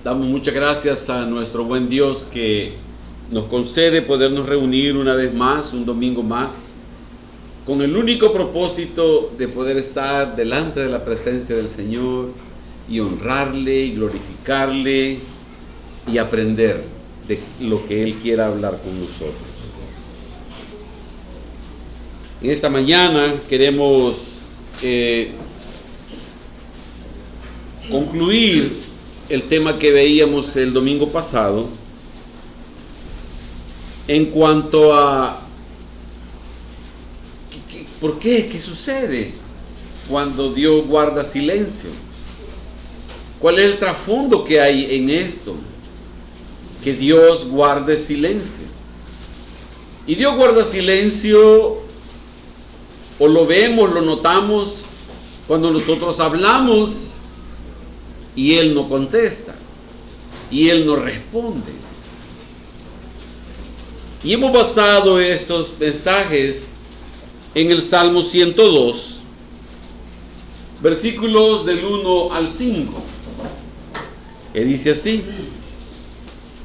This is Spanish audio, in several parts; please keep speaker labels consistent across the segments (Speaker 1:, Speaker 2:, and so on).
Speaker 1: Damos muchas gracias a nuestro buen Dios que nos concede podernos reunir una vez más, un domingo más, con el único propósito de poder estar delante de la presencia del Señor y honrarle y glorificarle y aprender de lo que Él quiera hablar con nosotros. En esta mañana queremos concluir el tema que veíamos el domingo pasado en cuanto a ¿por qué? ¿Qué sucede cuando Dios guarda silencio? ¿Cuál es el trasfondo que hay en esto? Que Dios guarde silencio. Y Dios guarda silencio, o lo vemos, lo notamos, cuando nosotros hablamos y Él no contesta, y Él no responde. Y hemos basado estos mensajes en el Salmo 102, versículos del 1 al 5, que dice así: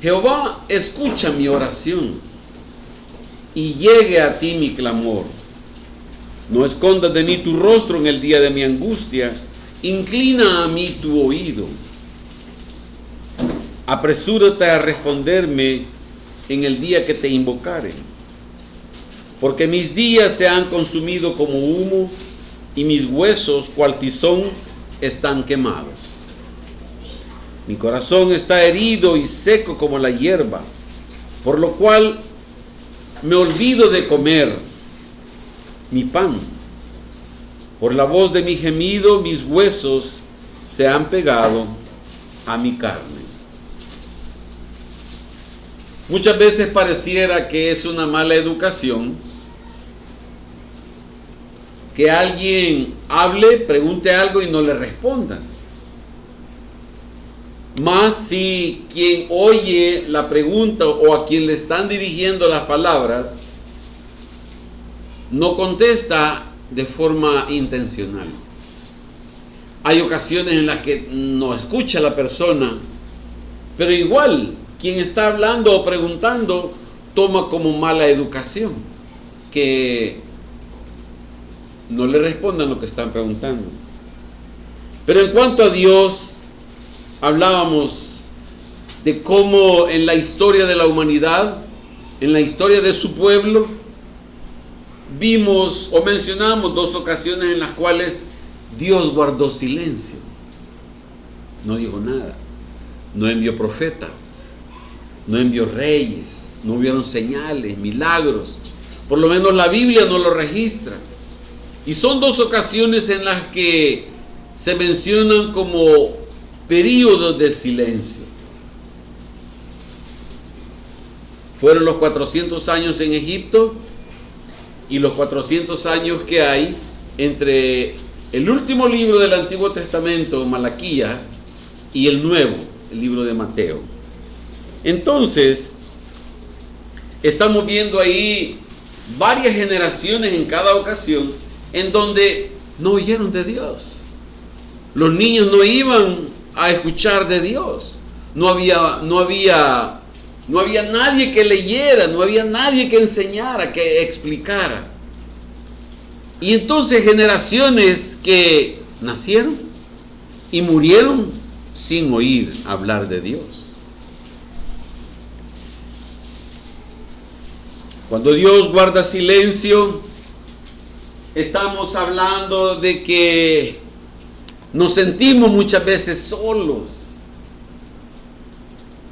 Speaker 1: Jehová, escucha mi oración, y llegue a ti mi clamor. No escondas de mí tu rostro en el día de mi angustia, inclina a mí tu oído. Apresúrate a responderme en el día que te invocare. Porque mis días se han consumido como humo, y mis huesos, cual tizón, están quemados. Mi corazón está herido y seco como la hierba, por lo cual me olvido de comer mi pan. Por la voz de mi gemido, mis huesos se han pegado a mi carne. Muchas veces pareciera que es una mala educación que alguien hable, pregunte algo y no le responda. Más si quien oye la pregunta o a quien le están dirigiendo las palabras no contesta de forma intencional. Hay ocasiones en las que no escucha la persona, pero igual quien está hablando o preguntando toma como mala educación que no le respondan lo que están preguntando. Pero en cuanto a Dios, hablábamos de cómo en la historia de la humanidad, en la historia de su pueblo, vimos o mencionamos dos ocasiones en las cuales Dios guardó silencio. No dijo nada. No envió profetas, no envió reyes, no hubieron señales, milagros. Por lo menos la Biblia no lo registra. Y son dos ocasiones en las que se mencionan como períodos de silencio. Fueron los 400 años en Egipto y los 400 años que hay entre el último libro del Antiguo Testamento, Malaquías, y el nuevo, el libro de Mateo. Entonces, estamos viendo ahí varias generaciones en cada ocasión en donde no oyeron de Dios. Los niños no iban a escuchar de Dios. No había nadie que leyera, no había nadie que enseñara, que explicara. Y entonces generaciones que nacieron y murieron sin oír hablar de Dios. Cuando Dios guarda silencio, estamos hablando de que nos sentimos muchas veces solos,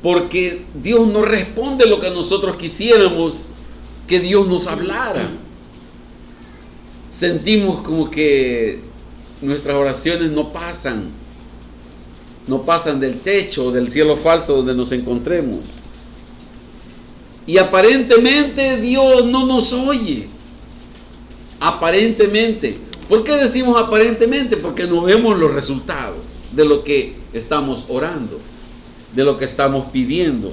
Speaker 1: porque Dios no responde lo que nosotros quisiéramos que Dios nos hablara. Sentimos como que nuestras oraciones no pasan del techo o del cielo falso donde nos encontremos. Y aparentemente Dios no nos oye. Aparentemente. ¿Por qué decimos aparentemente? Porque no vemos los resultados de lo que estamos orando, de lo que estamos pidiendo.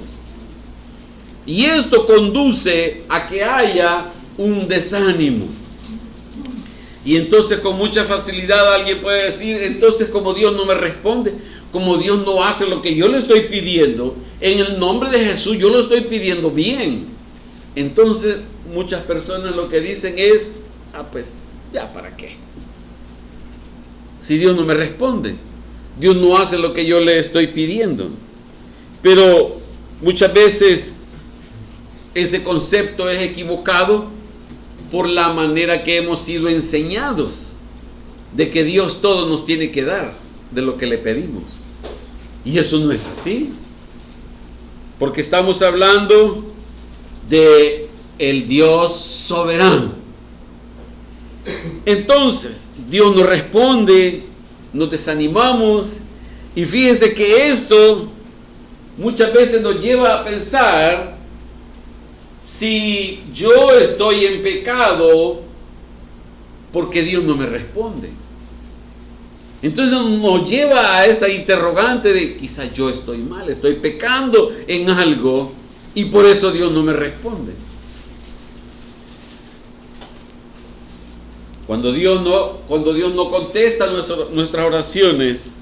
Speaker 1: Y esto conduce a que haya un desánimo. Y entonces con mucha facilidad alguien puede decir, entonces como Dios no me responde, como Dios no hace lo que yo le estoy pidiendo, en el nombre de Jesús yo lo estoy pidiendo bien. Entonces muchas personas lo que dicen es, pues ya para qué. Si Dios no me responde, Dios no hace lo que yo le estoy pidiendo. Pero muchas veces ese concepto es equivocado por la manera que hemos sido enseñados de que Dios todo nos tiene que dar de lo que le pedimos. Y eso no es así. Porque estamos hablando de el Dios soberano. Entonces, Dios nos responde, nos desanimamos, y fíjense que esto muchas veces nos lleva a pensar, si yo estoy en pecado, ¿por qué Dios no me responde? Entonces nos lleva a esa interrogante de quizás yo estoy mal, estoy pecando en algo y por eso Dios no me responde. Cuando Dios no contesta nuestras oraciones,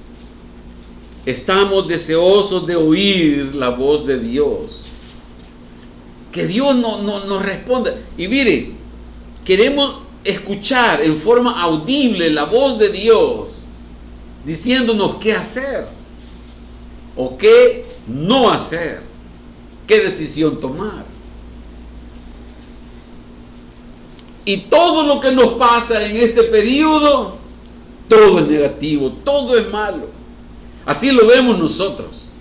Speaker 1: estamos deseosos de oír la voz de Dios. Que Dios nos responda. Y mire, queremos escuchar en forma audible la voz de Dios diciéndonos qué hacer o qué no hacer, qué decisión tomar. Y todo lo que nos pasa en este periodo, todo es negativo, todo es malo. Así lo vemos nosotros.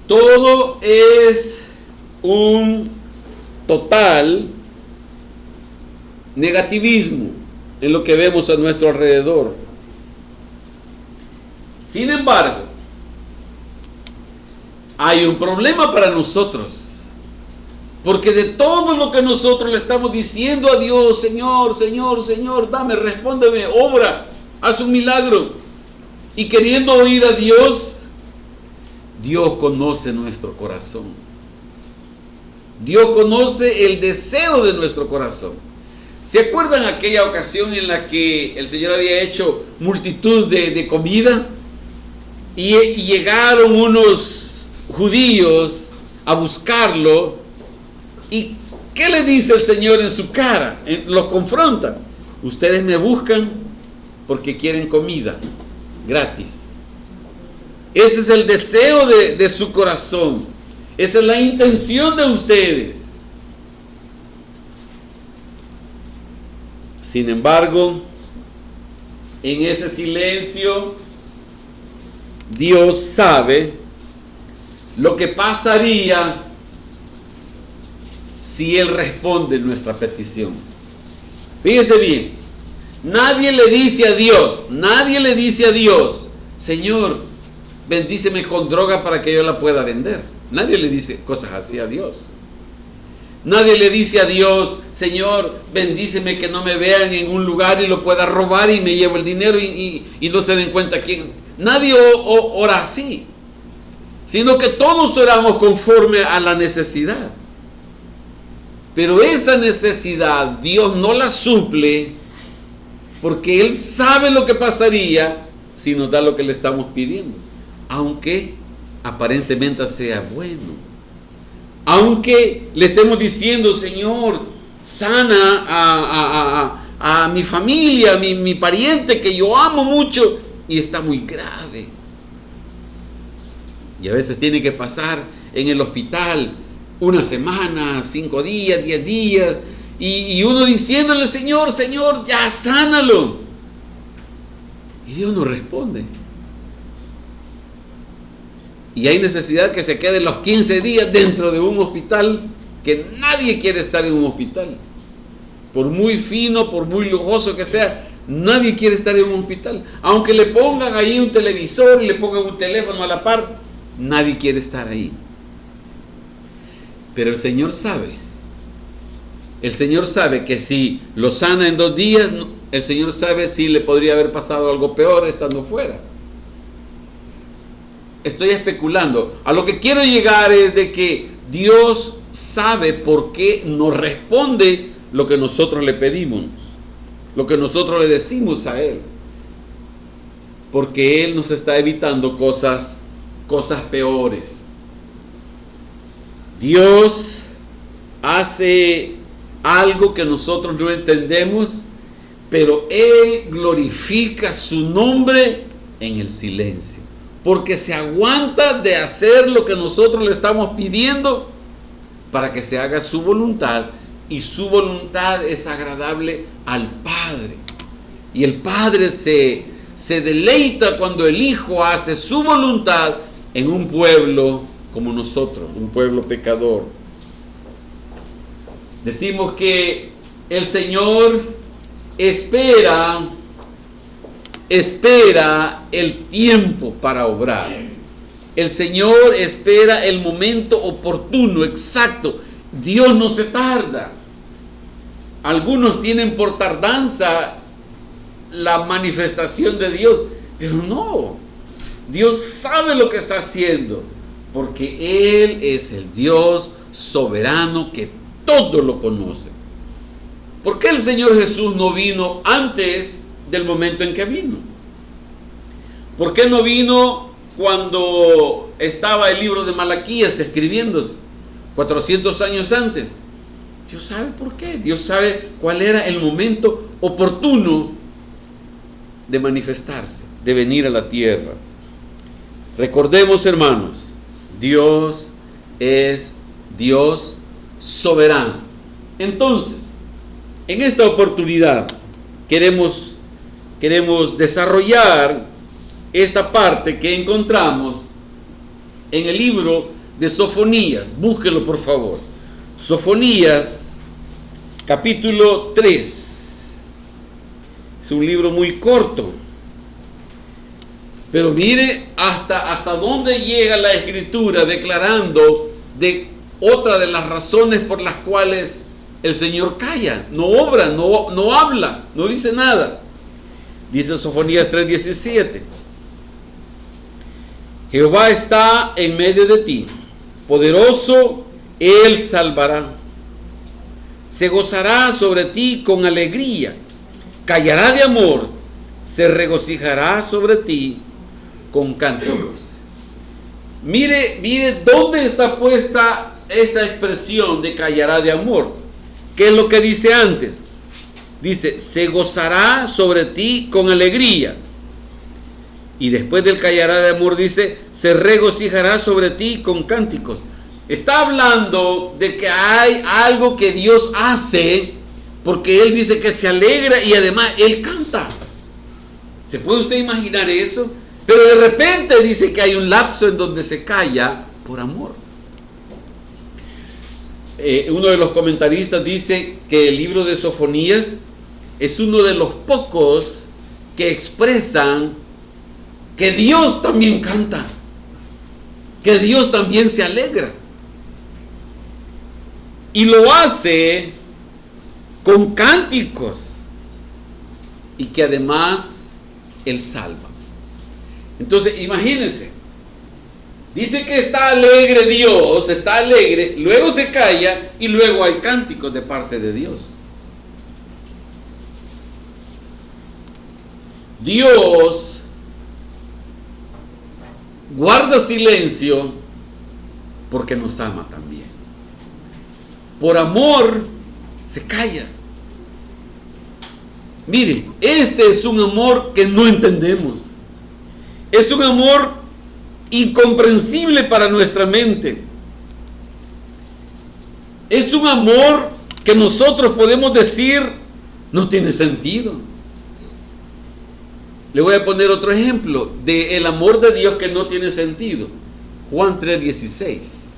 Speaker 1: Todo es un total negativismo en lo que vemos a nuestro alrededor. Sin embargo, hay un problema para nosotros. Porque de todo lo que nosotros le estamos diciendo a Dios, Señor, Señor, Señor, dame, respóndeme, obra, haz un milagro. Y queriendo oír a Dios, Dios conoce nuestro corazón. Dios conoce el deseo de nuestro corazón. ¿Se acuerdan aquella ocasión en la que el Señor había hecho multitud de comida? Y llegaron unos judíos a buscarlo. ¿Y qué le dice el Señor en su cara? Los confronta. Ustedes me buscan porque quieren comida gratis. Ese es el deseo de su corazón. Esa es la intención de ustedes. Sin embargo, en ese silencio, Dios sabe lo que pasaría si Él responde nuestra petición. Fíjese bien, nadie le dice a Dios, Señor, bendíceme con droga para que yo la pueda vender. Nadie le dice cosas así a Dios. Nadie le dice a Dios, Señor, bendíceme que no me vean en un lugar y lo pueda robar y me llevo el dinero y no se den cuenta quién. Nadie ora así, sino que todos oramos conforme a la necesidad. Pero esa necesidad Dios no la suple porque Él sabe lo que pasaría si nos da lo que le estamos pidiendo. Aunque aparentemente sea bueno. Aunque le estemos diciendo, Señor, sana a mi familia, mi pariente que yo amo mucho, y está muy grave. Y a veces tiene que pasar en el hospital una semana, 5 días, 10 días, y uno diciéndole, Señor, Señor, ya sánalo. Y Dios no responde. Y hay necesidad que se quede los 15 días dentro de un hospital, que nadie quiere estar en un hospital. Por muy fino, por muy lujoso que sea, nadie quiere estar en un hospital. Aunque le pongan ahí un televisor y le pongan un teléfono a la par, nadie quiere estar ahí. Pero el Señor sabe. El Señor sabe que si lo sana en 2 días, el Señor sabe si le podría haber pasado algo peor estando fuera. Estoy especulando. A lo que quiero llegar es de que Dios sabe por qué nos responde lo que nosotros le pedimos, lo que nosotros le decimos a Él. porque Él nos está evitando cosas peores. Dios hace algo que nosotros no entendemos, pero Él glorifica su nombre en el silencio, porque se aguanta de hacer lo que nosotros le estamos pidiendo para que se haga su voluntad, y su voluntad es agradable al Padre. Y el Padre se deleita cuando el Hijo hace su voluntad en un pueblo como nosotros, un pueblo pecador. Decimos que el Señor espera el tiempo para obrar. El Señor espera el momento oportuno, exacto. Dios no se tarda. Algunos tienen por tardanza la manifestación de Dios, pero no. Dios sabe lo que está haciendo, porque Él es el Dios soberano que todo lo conoce. ¿Por qué el Señor Jesús no vino antes del momento en que vino? ¿Por qué no vino cuando estaba el libro de Malaquías escribiéndose, 400 años antes? Dios sabe por qué. Dios sabe cuál era el momento oportuno de manifestarse, de venir a la tierra. Recordemos, hermanos, Dios es Dios soberano. Entonces, en esta oportunidad queremos desarrollar esta parte que encontramos en el libro de Sofonías. Búsquelo, por favor. Sofonías, capítulo 3. Es un libro muy corto, pero mire hasta dónde llega la Escritura declarando de otra de las razones por las cuales el Señor calla, no obra, no habla, no dice nada. Dice Sofonías 3:17: Jehová está en medio de ti, poderoso, Él salvará. Se gozará sobre ti con alegría, callará de amor, se regocijará sobre ti con cánticos. Mire dónde está puesta esta expresión de callará de amor. ¿Qué es lo que dice antes? Dice, se gozará sobre ti con alegría. Y después del callará de amor dice, se regocijará sobre ti con cánticos. Está hablando de que hay algo que Dios hace, porque Él dice que se alegra y además Él canta. ¿Se puede usted imaginar eso? Pero de repente dice que hay un lapso en donde se calla por amor. Uno de los comentaristas dice que el libro de Sofonías es uno de los pocos que expresan que Dios también canta, que Dios también se alegra, y lo hace con cánticos, y que además Él salva. Entonces imagínense, dice que está alegre Dios, está alegre, luego se calla y luego hay cánticos de parte de Dios. Dios guarda silencio porque nos ama también. Por amor se calla. Mire, este es un amor que no entendemos. Es un amor incomprensible para nuestra mente. Es un amor que nosotros podemos decir no tiene sentido. Le voy a poner otro ejemplo del amor de Dios que no tiene sentido. Juan 3:16.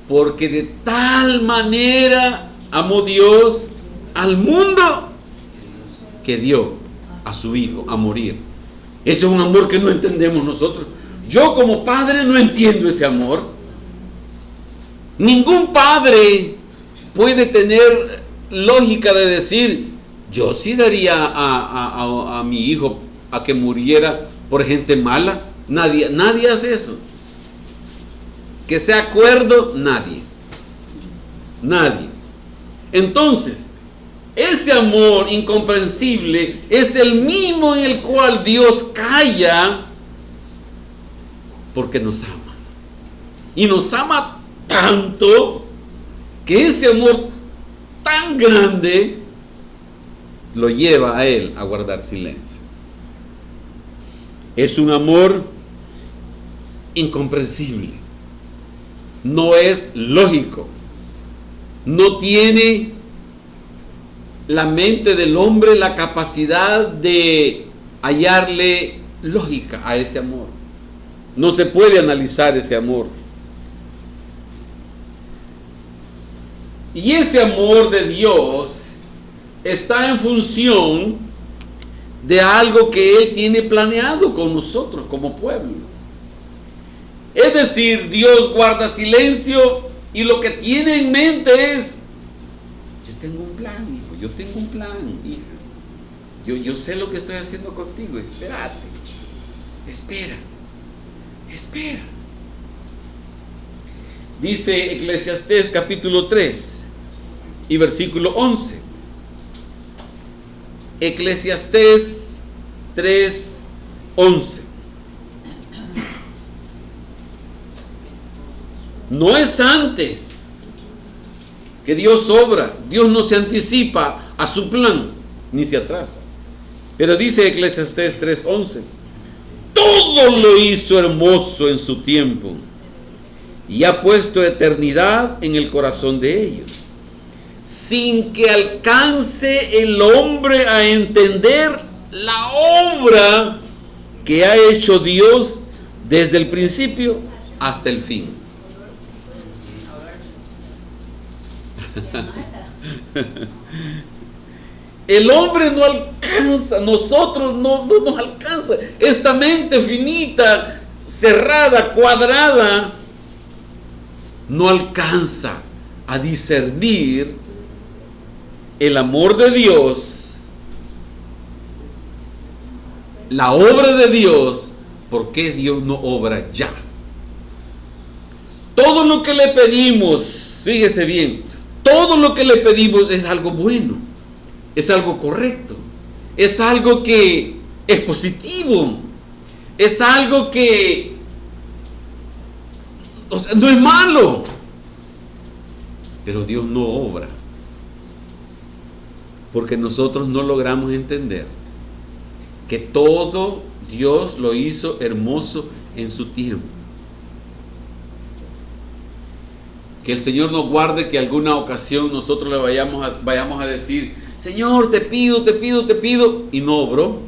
Speaker 1: Porque de tal manera amó Dios al mundo que dio a su Hijo a morir. Ese es un amor que no entendemos nosotros. Yo como padre no entiendo ese amor. Ningún padre puede tener lógica de decir, yo sí daría a mi hijo a que muriera por gente mala. Nadie hace eso. Que sea cuerdo, nadie. Entonces, ese amor incomprensible es el mismo en el cual Dios calla porque nos ama. Y nos ama tanto que ese amor tan grande lo lleva a Él a guardar silencio. Es un amor incomprensible. No es lógico. No tiene la mente del hombre la capacidad de hallarle lógica a ese amor. No se puede analizar ese amor. Y ese amor de Dios está en función de algo que Él tiene planeado con nosotros como pueblo. Es decir, Dios guarda silencio y lo que tiene en mente es: yo tengo un plan, hijo, yo tengo un plan, hija. Yo sé lo que estoy haciendo contigo, espérate, espera. Dice Eclesiastés capítulo 3 y versículo 11. Eclesiastés 3, 11. No es antes que Dios obra. Dios no se anticipa a su plan, ni se atrasa. Pero dice Eclesiastés 3, 11. Todo lo hizo hermoso en su tiempo, y ha puesto eternidad en el corazón de ellos, sin que alcance el hombre a entender la obra que ha hecho Dios desde el principio hasta el fin. El hombre no alcanza, nosotros no nos alcanza. Esta mente finita, cerrada, cuadrada, no alcanza a discernir el amor de Dios, la obra de Dios. ¿Por qué Dios no obra ya? Todo lo que le pedimos, fíjese bien, todo lo que le pedimos es algo bueno, es algo correcto, es algo que es positivo, es algo que, o sea, no es malo. Pero Dios no obra porque nosotros no logramos entender que todo Dios lo hizo hermoso en su tiempo. Que el Señor nos guarde que alguna ocasión nosotros le vayamos a decir: Señor, te pido, y no obró.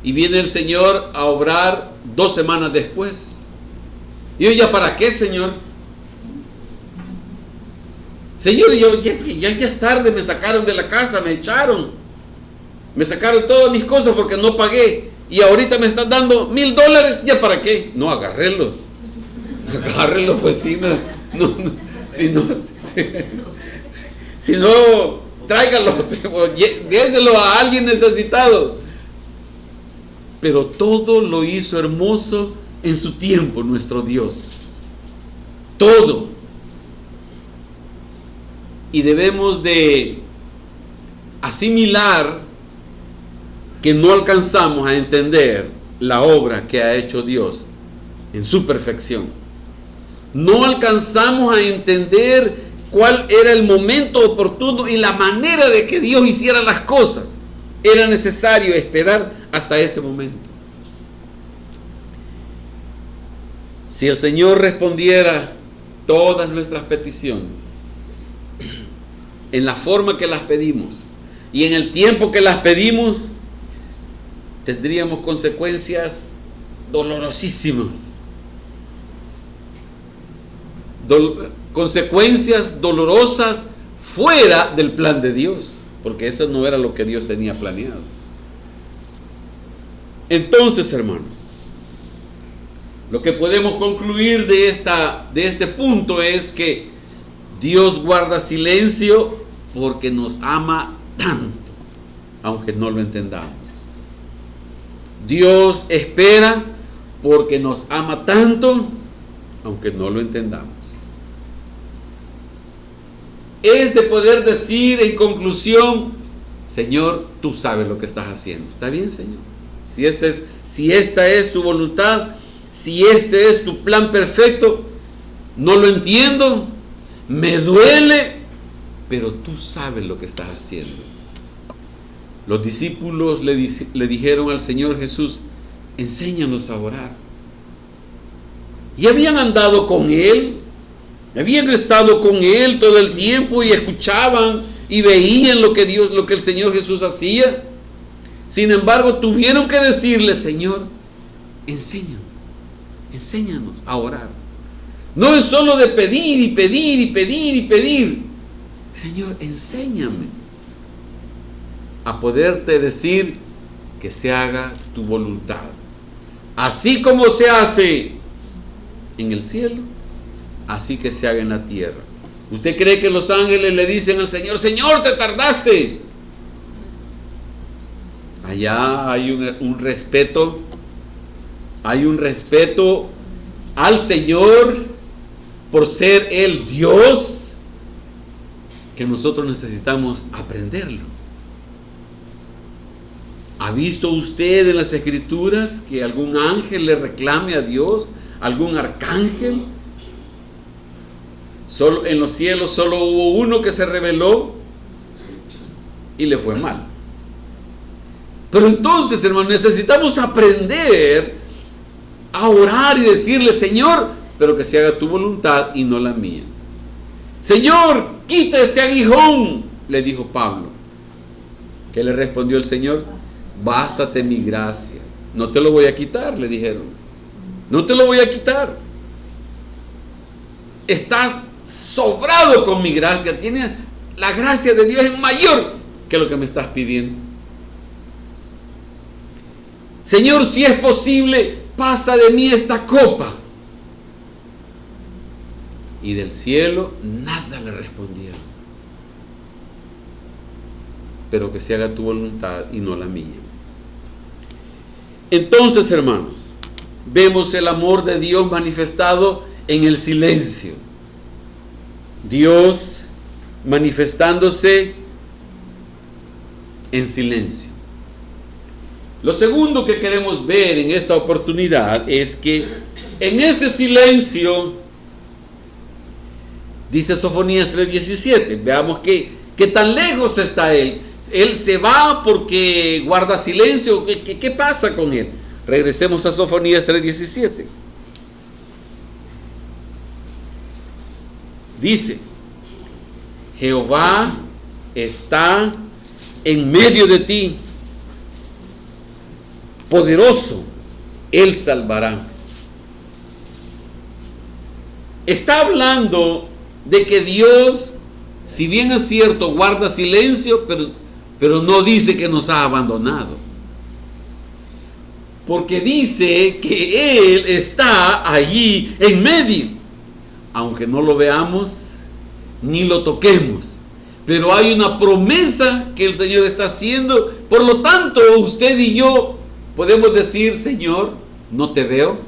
Speaker 1: Y viene el Señor a obrar 2 semanas después. Y yo: ¿ya para qué, Señor? Señor, ya es tarde, me sacaron de la casa, me echaron. Me sacaron todas mis cosas porque no pagué. Y ahorita me están dando $1,000, ¿ya para qué? No, agárrenlos, pues si no, tráiganlos, déselo a alguien necesitado. Pero todo lo hizo hermoso en su tiempo nuestro Dios. Todo. Y debemos de asimilar que no alcanzamos a entender la obra que ha hecho Dios en su perfección. No alcanzamos a entender cuál era el momento oportuno y la manera de que Dios hiciera las cosas. Era necesario esperar hasta ese momento. Si el Señor respondiera todas nuestras peticiones en la forma que las pedimos y en el tiempo que las pedimos, tendríamos consecuencias dolorosísimas. Consecuencias dolorosas fuera del plan de Dios, porque eso no era lo que Dios tenía planeado. Entonces, hermanos, lo que podemos concluir de este punto es que Dios guarda silencio porque nos ama tanto, aunque no lo entendamos. Dios espera porque nos ama tanto, aunque no lo entendamos. es de poder decir en conclusión: Señor, tú sabes lo que estás haciendo. ¿Está bien, Señor? Si esta es tu voluntad, si este es tu plan perfecto, no lo entiendo, me duele, pero tú sabes lo que estás haciendo. Los discípulos le dijeron al Señor Jesús: enséñanos a orar. Y habían andado con Él, habían estado con Él todo el tiempo y escuchaban y veían lo que el Señor Jesús hacía. Sin embargo, tuvieron que decirle: Señor, enséñanos a orar. No es solo de pedir y pedir y pedir y pedir. Señor, enséñame a poderte decir que se haga tu voluntad. Así como se hace en el cielo, así que se haga en la tierra. ¿Usted cree que los ángeles le dicen al Señor: Señor, te tardaste? Allá hay un respeto, al Señor por ser Él Dios, que nosotros necesitamos aprenderlo. ¿Ha visto usted en las Escrituras que algún ángel le reclame a Dios? ¿Algún arcángel? Solo en los cielos solo hubo uno que se rebeló y le fue mal. Pero entonces, hermano, necesitamos aprender a orar y decirle: Señor, pero que se haga tu voluntad y no la mía. Señor, quita este aguijón, le dijo Pablo. ¿Qué le respondió el Señor? Bástate mi gracia. No te lo voy a quitar, le dijeron. No te lo voy a quitar. Estás sobrado con mi gracia. Tienes la gracia de Dios, es mayor que lo que me estás pidiendo. Señor, si es posible, pasa de mí esta copa. Y del cielo nada le respondieron. Pero que se haga tu voluntad y no la mía. Entonces, hermanos, vemos el amor de Dios manifestado en el silencio. Dios manifestándose en silencio. Lo segundo que queremos ver en esta oportunidad es que en ese silencio, dice Sofonías 3:17, veamos qué tan lejos está Él. Él se va porque guarda silencio. ¿Qué pasa con Él? Regresemos a Sofonías 3:17. Dice: Jehová está en medio de ti, poderoso, Él salvará. Está hablando de que Dios, si bien es cierto, guarda silencio, pero no dice que nos ha abandonado. Porque dice que Él está allí en medio. Aunque no lo veamos ni lo toquemos, pero hay una promesa que el Señor está haciendo. Por lo tanto, usted y yo podemos decir: Señor, no te veo,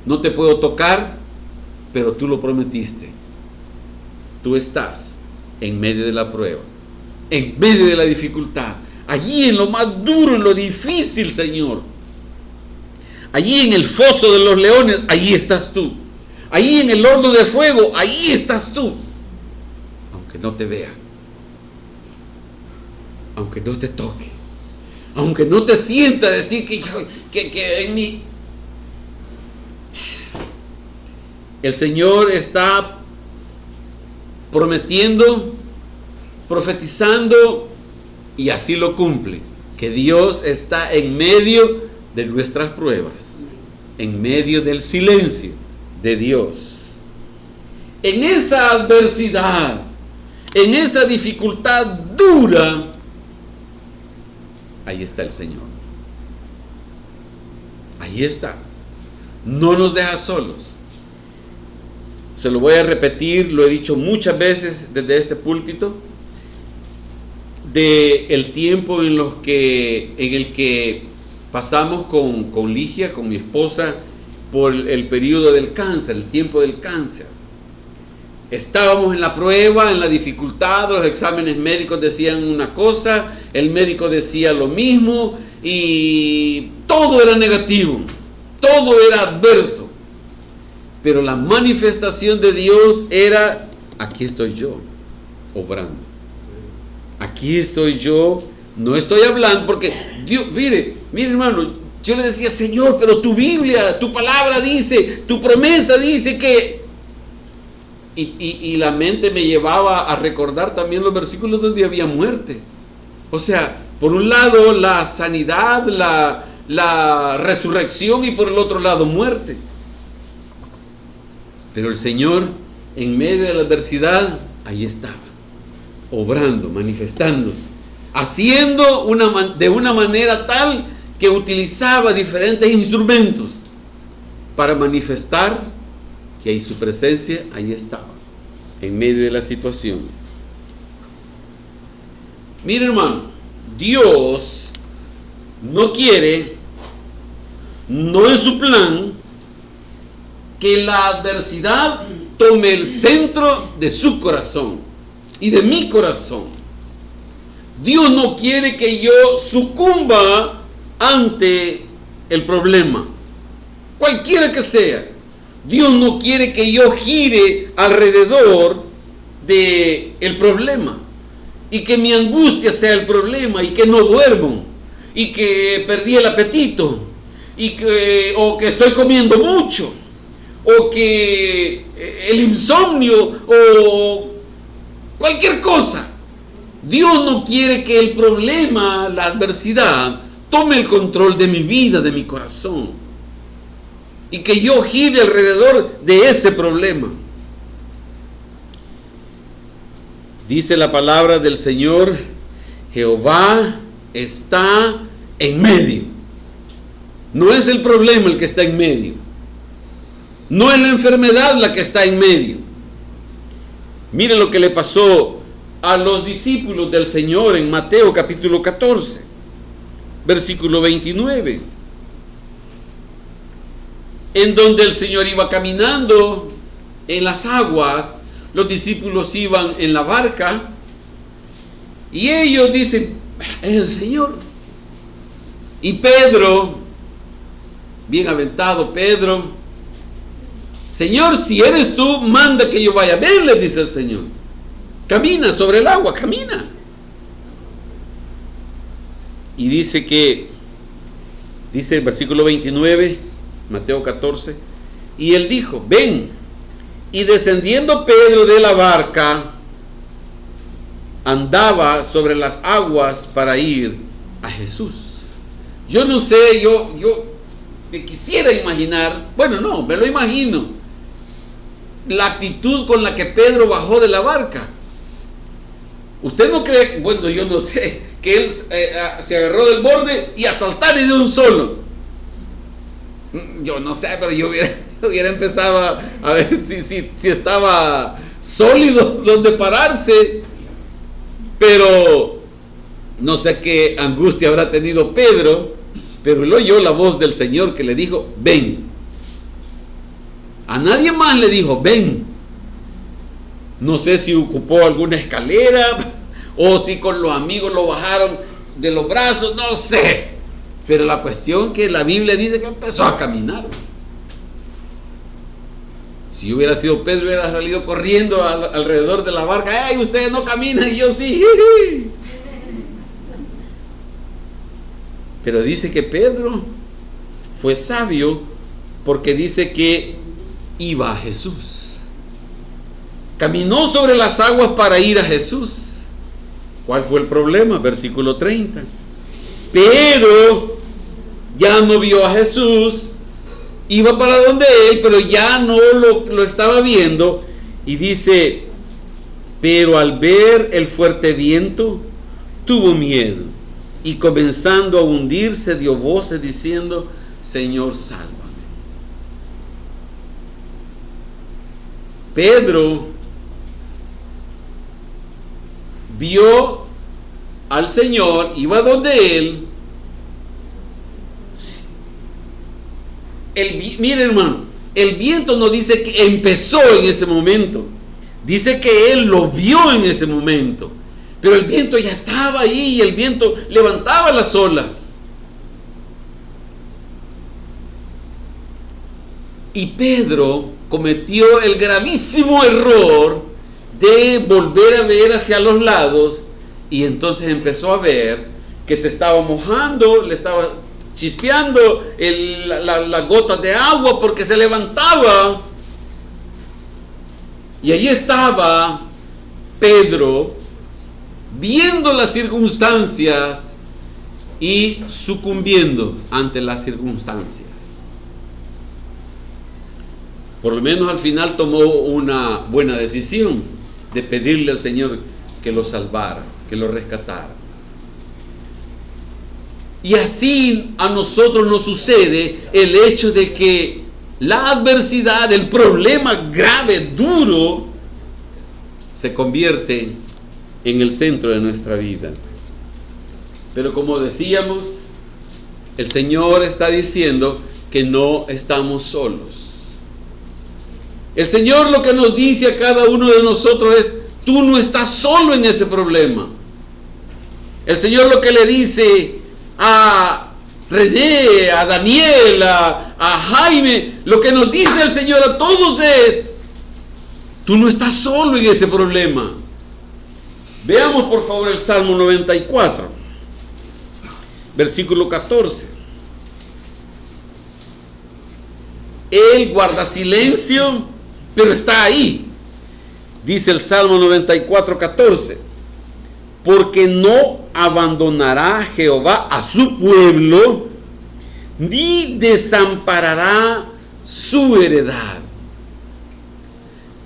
Speaker 1: no te puedo tocar, pero tú lo prometiste. Tú estás en medio de la prueba, en medio de la dificultad, allí en lo más duro, en lo difícil, Señor. Allí en el foso de los leones, allí estás tú. Allí en el horno de fuego, allí estás tú. Aunque no te vea, aunque no te toque, aunque no te sienta decir que en mí. El Señor está prometiendo, profetizando, y así lo cumple, que Dios está en medio de nuestras pruebas, en medio del silencio de Dios. En esa adversidad, en esa dificultad dura, ahí está el Señor. Ahí está. No nos deja solos. Se lo voy a repetir, lo he dicho muchas veces desde este púlpito, de el tiempo en el que pasamos con Ligia, con mi esposa, por el periodo del cáncer, el tiempo del cáncer. Estábamos en la prueba, en la dificultad, los exámenes médicos decían una cosa, el médico decía lo mismo y todo era negativo, todo era adverso. Pero la manifestación de Dios era: aquí estoy yo, obrando. Aquí estoy yo, no estoy hablando, porque Dios, mire hermano, yo le decía: Señor, pero tu Biblia, tu palabra dice, tu promesa dice que... Y la mente me llevaba a recordar también los versículos donde había muerte. O sea, por un lado la sanidad, la resurrección, y por el otro lado muerte. Pero el Señor, en medio de la adversidad, ahí estaba, obrando, manifestándose, haciendo de una manera tal que utilizaba diferentes instrumentos para manifestar que ahí su presencia, ahí estaba, en medio de la situación. Mire, hermano, Dios no quiere, no es su plan, que la adversidad tome el centro de su corazón y de mi corazón. Dios no quiere que yo sucumba ante el problema, cualquiera que sea. Dios no quiere que yo gire alrededor del problema y que mi angustia sea el problema y que no duermo y que perdí el apetito o que estoy comiendo mucho o que el insomnio o cualquier cosa. Dios no quiere que el problema, la adversidad, tome el control de mi vida, de mi corazón, y que yo gire alrededor de ese problema. Dice la palabra del Señor: Jehová está en medio. No es el problema el que está en medio, no es la enfermedad la que está en medio. Mire lo que le pasó a los discípulos del Señor en Mateo capítulo 14, versículo 29. En donde el Señor iba caminando en las aguas, los discípulos iban en la barca, y ellos dicen: es el Señor. Y Pedro, bien aventado Pedro: Señor, si eres tú, manda que yo vaya. Ven, le dice el Señor, camina sobre el agua, camina. Y dice el versículo 29, Mateo 14, y él dijo: ven. Y descendiendo Pedro de la barca, andaba sobre las aguas para ir a Jesús. Yo no sé, yo me quisiera imaginar, bueno, no, me lo imagino, la actitud con la que Pedro bajó de la barca. ¿Usted no cree, bueno, yo no sé, que él se agarró del borde y a saltar y de un solo? Yo no sé, pero yo hubiera empezado a ver si estaba sólido donde pararse. Pero no sé qué angustia habrá tenido Pedro, pero él oyó la voz del Señor que le dijo: ven. A nadie más le dijo: ven. No sé si ocupó alguna escalera o si con los amigos lo bajaron de los brazos, no sé. Pero la cuestión que la Biblia dice que empezó a caminar. Si yo hubiera sido Pedro, hubiera salido corriendo alrededor de la barca. ¡Ay, ustedes no caminan y yo sí! Pero dice que Pedro fue sabio, porque dice que iba a Jesús. Caminó sobre las aguas para ir a Jesús. ¿Cuál fue el problema? Versículo 30. Pero ya no vio a Jesús, iba para donde él, pero ya no lo estaba viendo. Y dice: pero al ver el fuerte viento, tuvo miedo, y comenzando a hundirse, dio voces diciendo: Señor, sálvame. Pedro vio al Señor, iba donde él. Mire, hermano, el viento no dice que empezó en ese momento, Dice que él lo vio en ese momento, pero el viento ya estaba ahí y el viento levantaba las olas. Y Pedro cometió el gravísimo error de volver a ver hacia los lados, y entonces empezó a ver que se estaba mojando, le estaba chispeando las gotas de agua porque se levantaba. Y allí estaba Pedro viendo las circunstancias y sucumbiendo ante las circunstancias. Por lo menos al final tomó una buena decisión de pedirle al Señor que lo salvara, que lo rescatara. Y así a nosotros nos sucede el hecho de que la adversidad, el problema grave, duro, se convierte en el centro de nuestra vida. Pero como decíamos, el Señor está diciendo que no estamos solos. El Señor lo que nos dice a cada uno de nosotros es: tú no estás solo en ese problema. El Señor lo que le dice a René, a Daniel, a Jaime, lo que nos dice el Señor a todos es: tú no estás solo en ese problema. Veamos por favor el Salmo 94, versículo 14. Él guarda silencio, pero está ahí. Dice el Salmo 94, 14: porque no abandonará Jehová a su pueblo, ni desamparará su heredad.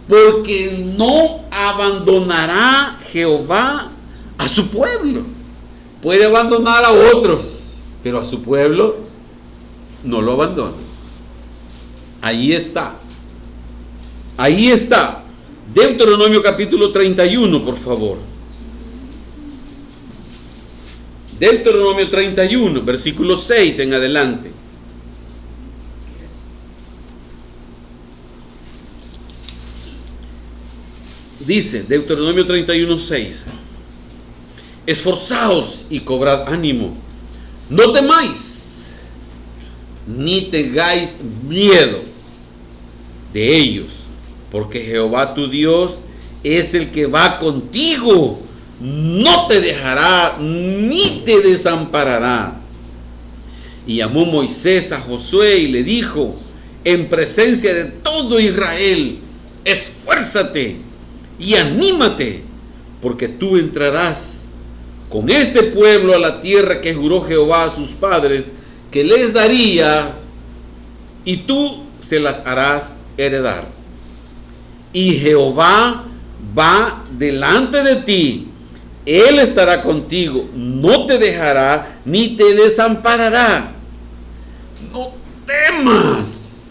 Speaker 1: Porque no abandonará Jehová a su pueblo. Puede abandonar a otros, pero a su pueblo no lo abandona. Ahí está. Ahí está. Deuteronomio capítulo 31, por favor. Deuteronomio 31, versículo 6 en adelante. Dice Deuteronomio 31, 6: esforzaos y cobrad ánimo, no temáis, ni tengáis miedo de ellos, porque Jehová tu Dios es el que va contigo, no te dejará ni te desamparará. Y llamó Moisés a Josué y le dijo en presencia de todo Israel: esfuérzate y anímate, porque tú entrarás con este pueblo a la tierra que juró Jehová a sus padres que les daría, y tú se las harás heredar. Y Jehová va delante de ti, Él estará contigo, no te dejará ni te desamparará. No temas,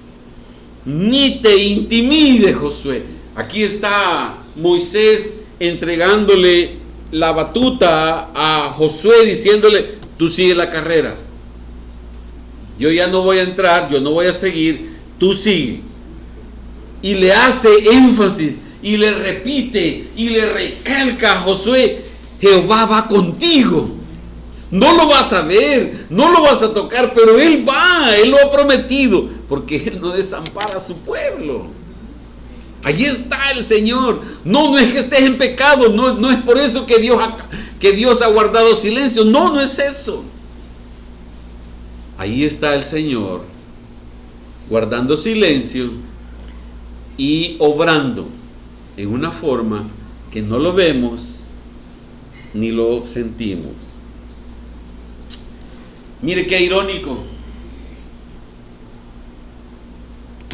Speaker 1: ni te intimide, Josué. Aquí está Moisés entregándole la batuta a Josué, diciéndole: tú sigue la carrera. Yo ya no voy a entrar, yo no voy a seguir, tú sigue. Y le hace énfasis, y le repite, y le recalca a Josué: Jehová va contigo. No lo vas a ver, no lo vas a tocar, pero Él va, Él lo ha prometido, porque Él no desampara a su pueblo. Allí está el Señor. No es que estés en pecado, no es por eso que Dios ha guardado silencio. No es eso. Ahí está el Señor guardando silencio y obrando en una forma que no lo vemos ni lo sentimos. Mire qué irónico.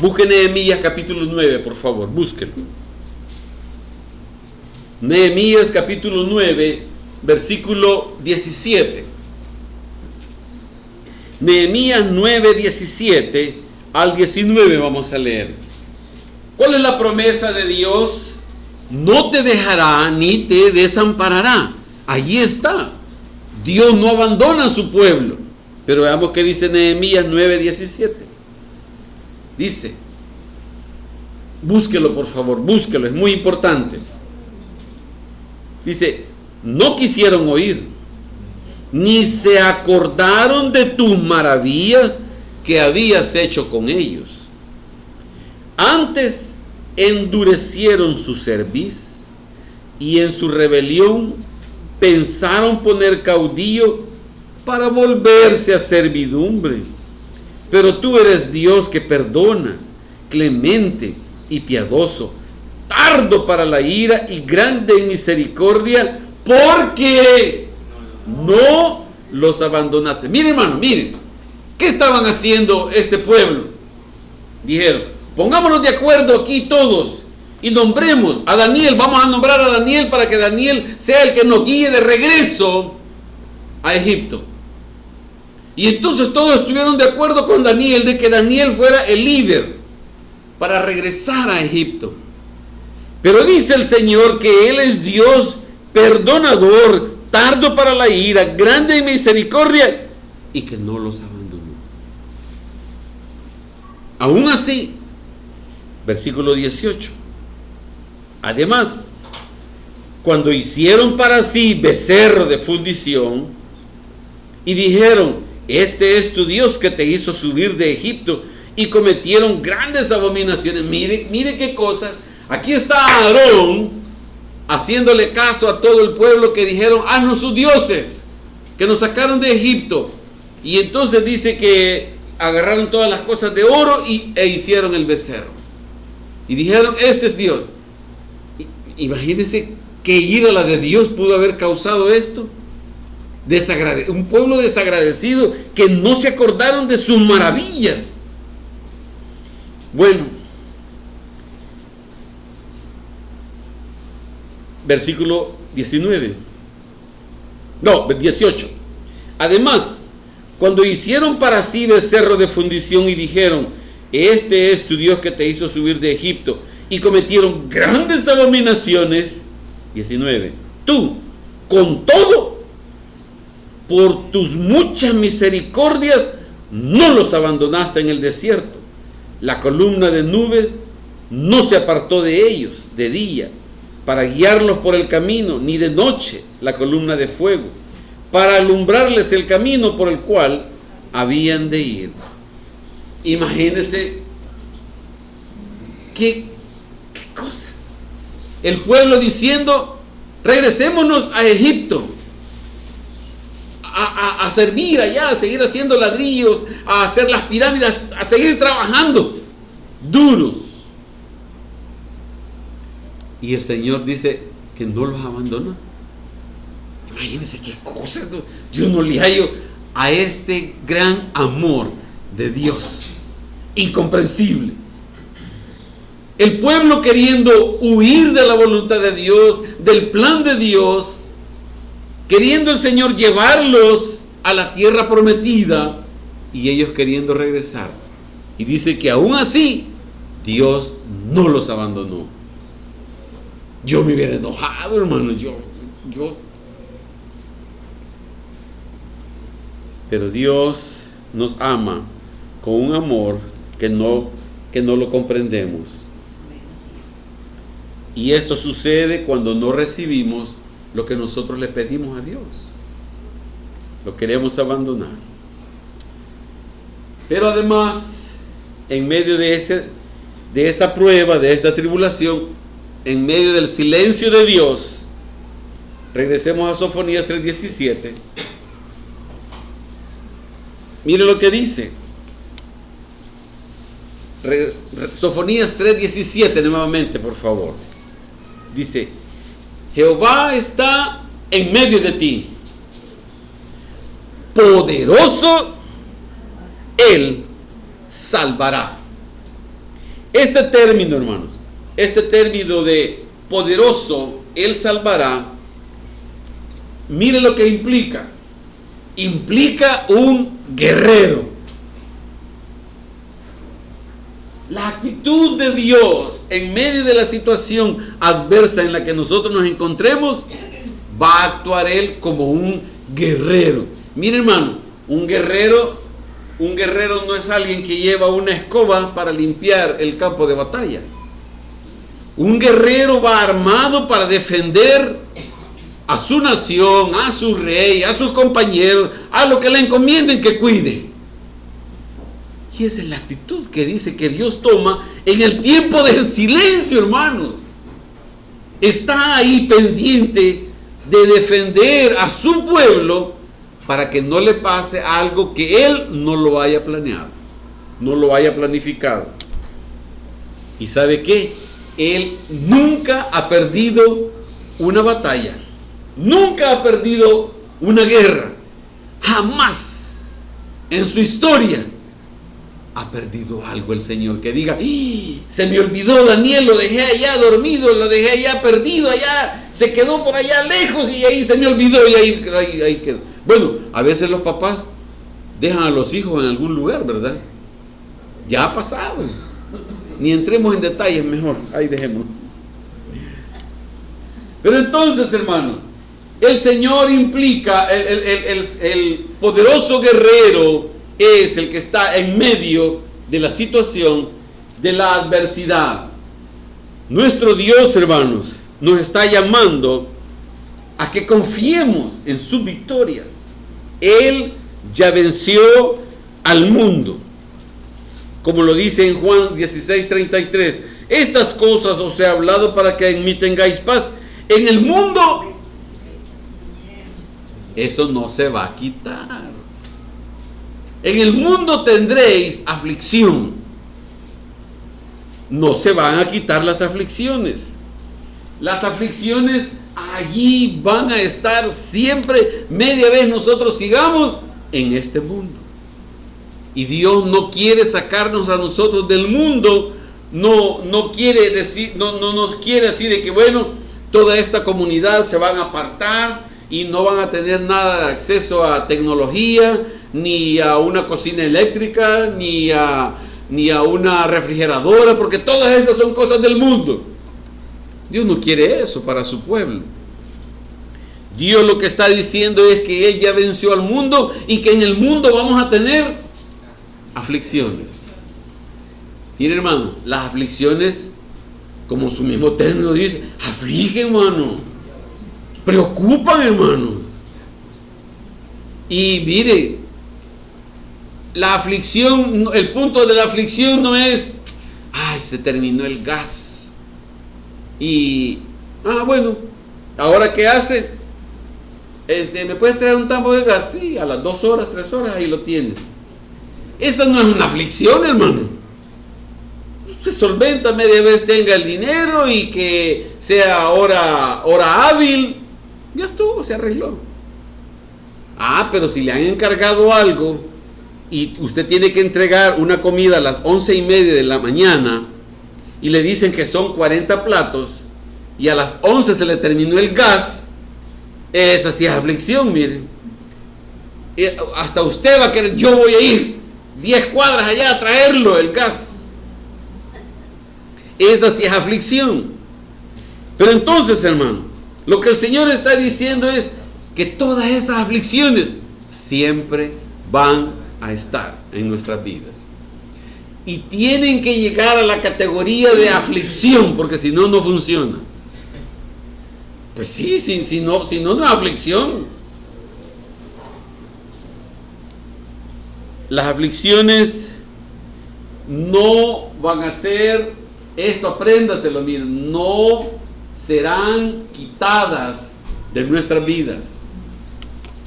Speaker 1: Busque Nehemías capítulo 9, por favor, búsquelo. Nehemías capítulo 9, versículo 17. Nehemías 9, 17 al 19 vamos a leer. ¿Cuál es la promesa de Dios? No te dejará ni te desamparará. Allí está. Dios no abandona a su pueblo. Pero veamos qué dice Nehemías 9, 17. Dice: Búsquelo, por favor, búsquelo, es muy importante. Dice, no quisieron oír, ni se acordaron de tus maravillas que habías hecho con ellos. Antes endurecieron su cerviz y en su rebelión pensaron poner caudillo para volverse a servidumbre. Pero tú eres Dios que perdonas, clemente y piadoso, tardo para la ira y grande en misericordia, porque no los abandonaste. Miren, hermano, miren, ¿qué estaban haciendo este pueblo? Dijeron, pongámonos de acuerdo aquí todos y nombremos a Daniel. Vamos a nombrar a Daniel para que Daniel sea el que nos guíe de regreso a Egipto. Y entonces todos estuvieron de acuerdo con Daniel de que Daniel fuera el líder para regresar a Egipto. Pero dice el Señor que Él es Dios perdonador, tardo para la ira, grande en misericordia, y que no los abandonó. Aún así, versículo 18. Además, cuando hicieron para sí becerro de fundición y dijeron, este es tu Dios que te hizo subir de Egipto, y cometieron grandes abominaciones. Mire qué cosa. Aquí está Aarón haciéndole caso a todo el pueblo que dijeron, haznos sus dioses que nos sacaron de Egipto. Y entonces dice que agarraron todas las cosas de oro e hicieron el becerro. Y dijeron, este es Dios. Imagínense qué ira la de Dios pudo haber causado esto. Un pueblo desagradecido que no se acordaron de sus maravillas. Bueno, versículo 18. Además, cuando hicieron para sí becerro de fundición y dijeron, este es tu Dios que te hizo subir de Egipto, y cometieron grandes abominaciones, 19. Tú, con todo, por tus muchas misericordias, no los abandonaste en el desierto. La columna de nubes no se apartó de ellos de día, para guiarlos por el camino, ni de noche la columna de fuego, para alumbrarles el camino por el cual habían de ir. Imagínense qué cosa. El pueblo diciendo, regresémonos a Egipto, a servir allá, a seguir haciendo ladrillos, a hacer las pirámides, a seguir trabajando duro. Y el Señor dice que no los abandona. Imagínense qué cosa. Yo no le hallo a este gran amor de Dios, incomprensible. El pueblo queriendo huir de la voluntad de Dios, del plan de Dios, queriendo el Señor llevarlos a la tierra prometida, y ellos queriendo regresar. Y dice que aún así Dios no los abandonó. Yo me hubiera enojado, hermano. Pero Dios nos ama con un amor que no lo comprendemos. Y esto sucede cuando no recibimos lo que nosotros le pedimos a Dios. Lo queremos abandonar. Pero además, en medio de esta prueba, de esta tribulación, en medio del silencio de Dios, regresemos a Sofonías 3:17. Mire lo que dice. Sofonías 3:17 nuevamente, por favor. Dice, Jehová está en medio de ti, poderoso, Él salvará. Este término, hermanos, este término de poderoso, Él salvará, mire lo que implica. Implica un guerrero. La actitud de Dios en medio de la situación adversa en la que nosotros nos encontremos, va a actuar Él como un guerrero. Mire, hermano, un guerrero no es alguien que lleva una escoba para limpiar el campo de batalla. Un guerrero va armado para defender a su nación, a su rey, a sus compañeros, a lo que le encomienden que cuide. Y esa es la actitud que dice que Dios toma en el tiempo de silencio, hermanos. Está ahí pendiente de defender a su pueblo para que no le pase algo que Él no lo haya planeado, no lo haya planificado. ¿Y sabe qué? Él nunca ha perdido una batalla, nunca ha perdido una guerra, jamás en su historia ha perdido algo el Señor que diga: se me olvidó Daniel, lo dejé allá dormido, lo dejé allá perdido, allá se quedó por allá lejos y ahí se me olvidó y ahí quedó. Bueno, a veces los papás dejan a los hijos en algún lugar, ¿verdad? Ya ha pasado. Ni entremos en detalles, mejor, ahí dejemos. Pero entonces, hermano, el Señor implica, el poderoso guerrero es el que está en medio de la situación, de la adversidad. Nuestro Dios, hermanos, nos está llamando a que confiemos en sus victorias. Él ya venció al mundo. Como lo dice en Juan 16:33, estas cosas os he hablado para que en mí tengáis paz. En el mundo, eso no se va a quitar. En el mundo tendréis aflicción. No se van a quitar las aflicciones. Las aflicciones allí van a estar siempre, media vez nosotros sigamos en este mundo. Y Dios no quiere sacarnos a nosotros del mundo, no quiere decir, no nos quiere así de que bueno, toda esta comunidad se van a apartar y no van a tener nada de acceso a tecnología, ni a una cocina eléctrica, ni a una refrigeradora, porque todas esas son cosas del mundo. Dios no quiere eso para su pueblo. Dios lo que está diciendo es que Él ya venció al mundo y que en el mundo vamos a tener aflicciones. Mire, hermano, las aflicciones, como su mismo término dice, afligen, hermano, preocupan, hermano. Y mire, la aflicción, el punto de la aflicción no es, se terminó el gas y, bueno, ¿ahora qué hace? ¿Me puede traer un tambo de gas? Sí, a las 2 horas, 3 horas, ahí lo tiene. Esa no es una aflicción, hermano. Se solventa, media vez tenga el dinero y que sea hora hábil. Ya estuvo, se arregló. Pero si le han encargado algo y usted tiene que entregar una comida a las 11:30 de la mañana y le dicen que son 40 platos y a las 11 se le terminó el gas, esa sí es aflicción, miren. Hasta usted va a querer, yo voy a ir 10 cuadras allá a traerlo, el gas. Esa sí es aflicción. Pero entonces, hermano, lo que el Señor está diciendo es que todas esas aflicciones siempre van a estar en nuestras vidas. Y tienen que llegar a la categoría de aflicción, porque si no, no funciona. Pues sí, si no es aflicción. Las aflicciones no van a ser, esto apréndaselo, miren, no serán quitadas de nuestras vidas.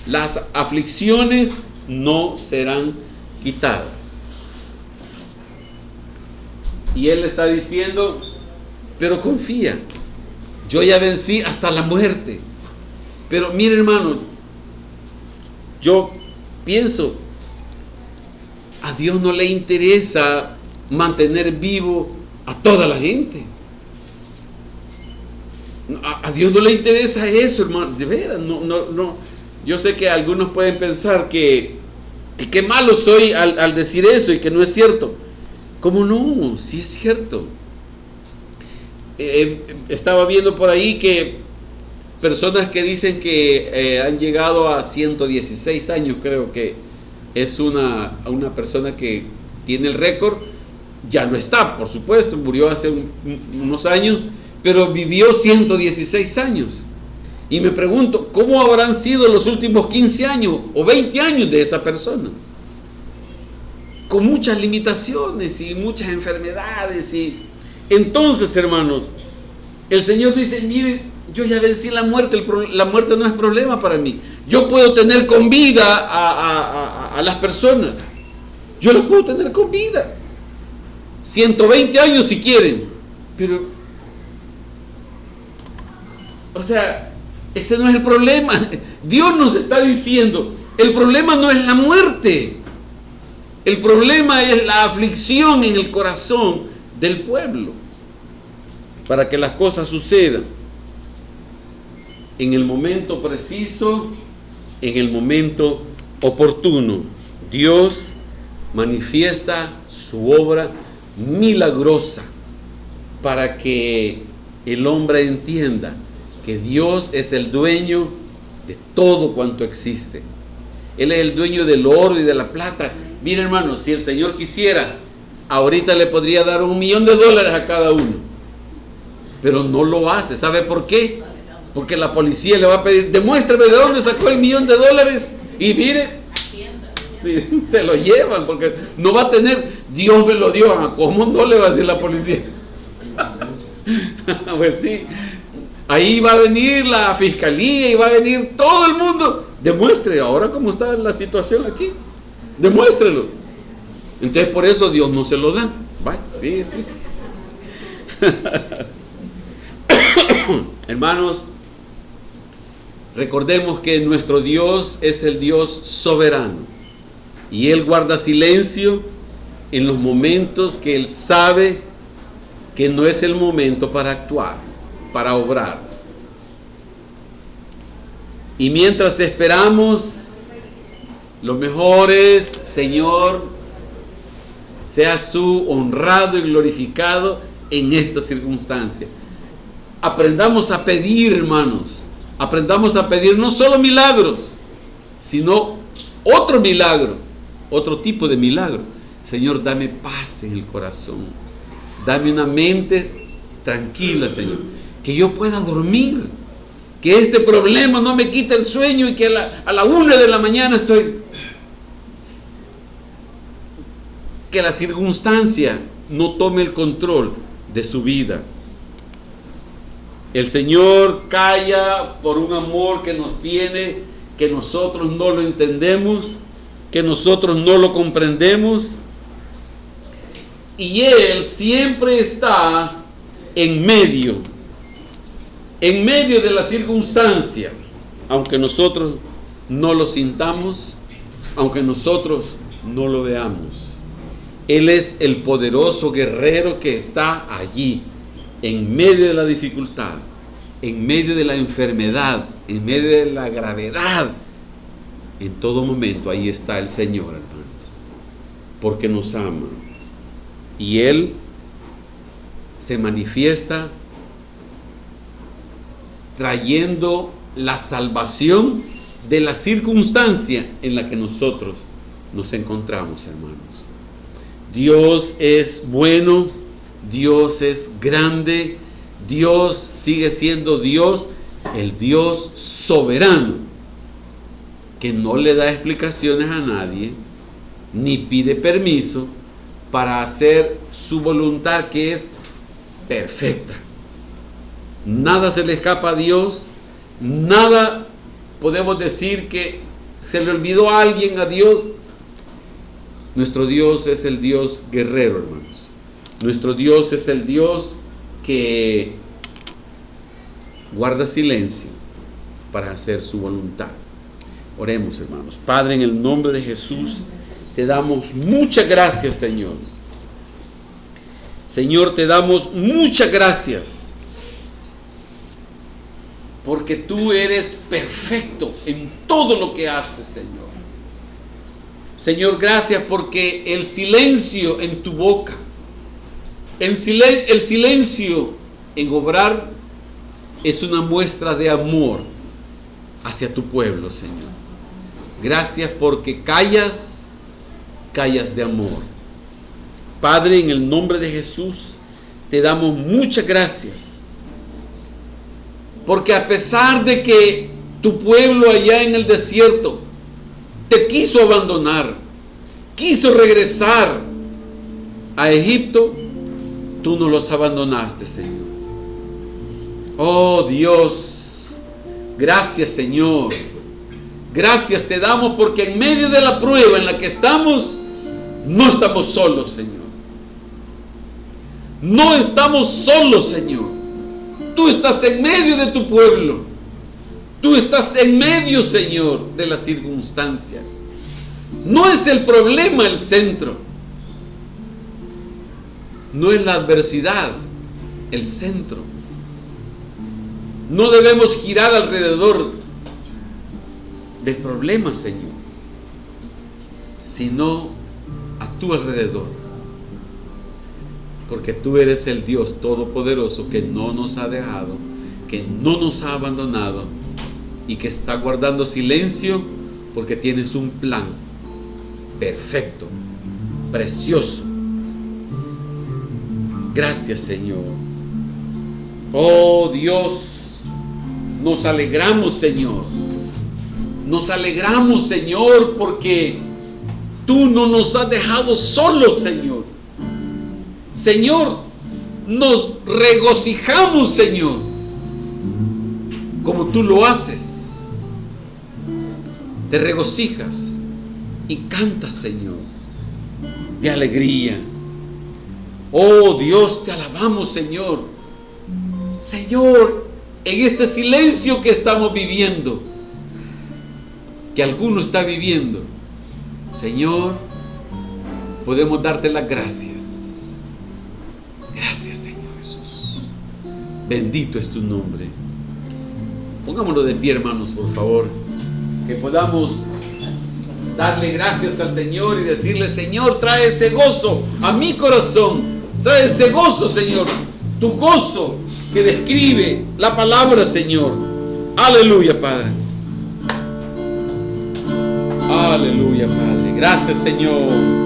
Speaker 1: Las aflicciones no serán quitadas. Y Él está diciendo, pero confía, yo ya vencí hasta la muerte. Pero mire, hermano, yo pienso, a Dios no le interesa mantener vivo a toda la gente. A Dios no le interesa eso, hermano, de veras, no. Yo sé que algunos pueden pensar que qué malo soy al decir eso y que no es cierto. ¿Cómo no? Sí es cierto. Estaba viendo por ahí que personas que dicen que han llegado a 116 años, creo que es una persona que tiene el récord Ya no está, por supuesto, murió hace unos años, pero vivió 116 años. Y me pregunto, ¿cómo habrán sido los últimos 15 años o 20 años de esa persona? Con muchas limitaciones y muchas enfermedades. Y entonces, hermanos, el Señor dice, mire, yo ya vencí la muerte, la muerte no es problema para mí. Yo puedo tener con vida a las personas. Yo las puedo tener con vida. 120 años si quieren. Pero, o sea, ese no es el problema. Dios nos está diciendo, el problema no es la muerte. El problema es la aflicción en el corazón del pueblo. Para que las cosas sucedan en el momento preciso, en el momento oportuno. Dios manifiesta su obra milagrosa para que el hombre entienda que Dios es el dueño de todo cuanto existe. Él es el dueño del oro y de la plata. Miren, hermanos, si el Señor quisiera, ahorita le podría dar $1,000,000 a cada uno, pero no lo hace. ¿Sabe por qué? Porque la policía le va a pedir, demuéstrame de dónde sacó el $1,000,000, y mire, sí, se lo llevan, porque no va a tener, Dios me lo dio. ¿Cómo no le va a decir la policía? Pues sí, ahí va a venir la fiscalía y va a venir todo el mundo. Demuestre ahora cómo está la situación aquí, demuéstrelo. Entonces por eso Dios no se lo da. Vaya, sí. Hermanos, recordemos que nuestro Dios es el Dios soberano y Él guarda silencio en los momentos que Él sabe que no es el momento para actuar, para obrar. Y mientras esperamos, lo mejor es, Señor, seas tú honrado y glorificado en esta circunstancia. Aprendamos a pedir, hermanos. Aprendamos a pedir no solo milagros, sino otro milagro, otro tipo de milagro. Señor, dame paz en el corazón. Dame una mente tranquila, Señor. Que yo pueda dormir. Que este problema no me quite el sueño y que a la 1 de la mañana estoy. Que la circunstancia no tome el control de su vida. El Señor calla por un amor que nos tiene, que nosotros no lo entendemos, que nosotros no lo comprendemos. Y Él siempre está en medio de la circunstancia, aunque nosotros no lo sintamos, aunque nosotros no lo veamos. Él es el poderoso guerrero que está allí, en medio de la dificultad, en medio de la enfermedad, en medio de la gravedad. En todo momento ahí está el Señor, hermanos, porque nos ama. Y Él se manifiesta trayendo la salvación de la circunstancia en la que nosotros nos encontramos, hermanos. Dios es bueno, Dios es grande, Dios sigue siendo Dios, el Dios soberano, que no le da explicaciones a nadie, ni pide permiso para hacer su voluntad, que es perfecta. Nada se le escapa a Dios, nada podemos decir que se le olvidó a alguien, a Dios. Nuestro Dios es el Dios guerrero, hermanos. Nuestro Dios es el Dios que guarda silencio para hacer su voluntad. Oremos, hermanos. Padre, en el nombre de Jesús, te damos muchas gracias, Señor. Señor, te damos muchas gracias, porque tú eres perfecto en todo lo que haces, Señor. Señor, gracias porque el silencio en tu boca, el silencio en obrar, es una muestra de amor hacia tu pueblo, Señor. Gracias porque callas de amor. Padre, en el nombre de Jesús, te damos muchas gracias. Porque a pesar de que tu pueblo allá en el desierto te quiso abandonar, quiso regresar a Egipto, tú no los abandonaste, Señor. Oh Dios, gracias, Señor. Gracias te damos porque en medio de la prueba en la que estamos, no estamos solos, Señor. No estamos solos, Señor. Tú estás en medio de tu pueblo. Tú estás en medio, Señor, de la circunstancia. No es el problema el centro. No es la adversidad el centro. No debemos girar alrededor del problema, Señor, sino a tu alrededor. Porque tú eres el Dios todopoderoso que no nos ha dejado, que no nos ha abandonado y que está guardando silencio porque tienes un plan perfecto, precioso. Gracias, Señor. Oh Dios, nos alegramos, Señor. Nos alegramos, Señor, porque tú no nos has dejado solos, Señor. Señor, nos regocijamos, Señor, como tú lo haces. Te regocijas y cantas, Señor, de alegría. Oh Dios, te alabamos, Señor. Señor, en este silencio que estamos viviendo, que alguno está viviendo, Señor, podemos darte las gracias. Gracias, Señor Jesús. Bendito es tu nombre. Pongámonos de pie, hermanos, por favor. Que podamos darle gracias al Señor y decirle: Señor, trae ese gozo a mi corazón. Trae ese gozo, Señor. Tu gozo que describe la palabra, Señor. Aleluya, Padre. Aleluya, Padre. Gracias, Señor.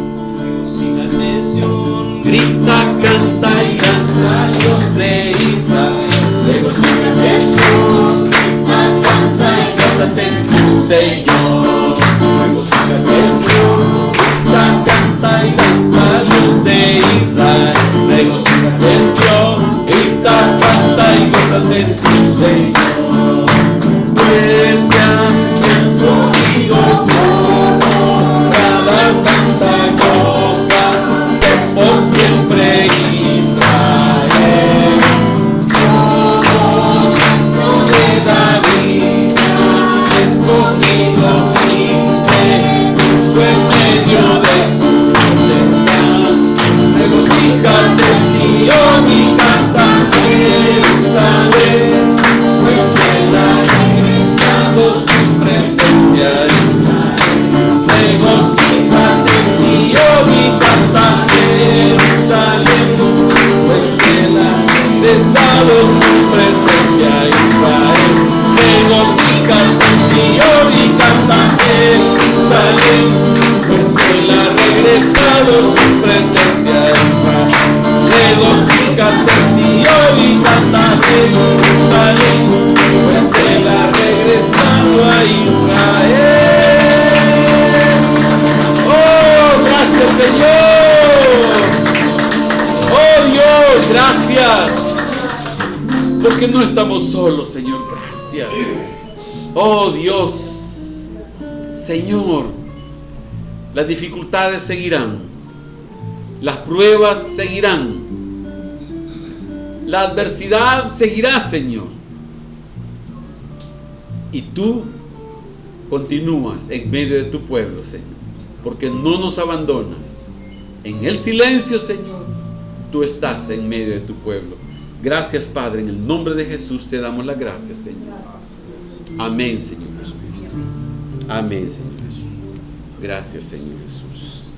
Speaker 1: Grita, canta y danza, Dios de Israel. Regocíjate, Señor. Grita, canta y gózate en tu Señor. Regocíjate, Señor. Grita, canta y danza, Dios de Israel. Regocíjate, Señor. Grita, canta y gózate en tu Señor. Pues ya escogido como cada santa cosa, por siempre Israel. Como canto de David, escogido y te puso en medio de su potestad. Regocíjate, Sion, y canta Jerusalén, pues él ha regresado su presencia. Regocíjate, Sion, y canta Jerusalén, pues él ha regresado su presencia a Israel. Regocíjate, Sion, y canta Jerusalén, pues él ha regresado su presencia a Israel. Regocíjate, Sion, y canta Jerusalén, pues él ha regresado a Israel. Oh, gracias, Señor. Oh Dios, gracias, porque no estamos solos, Señor. Gracias. Oh Dios, Señor, las dificultades seguirán, las pruebas seguirán, la adversidad seguirá, Señor, y tú continúas en medio de tu pueblo, Señor, porque no nos abandonas. En el silencio, Señor, tú estás en medio de tu pueblo. Gracias, Padre, en el nombre de Jesús te damos las gracias, Señor. Amén, Señor Jesucristo. Amén, Señor Jesús. Gracias, Señor Jesús.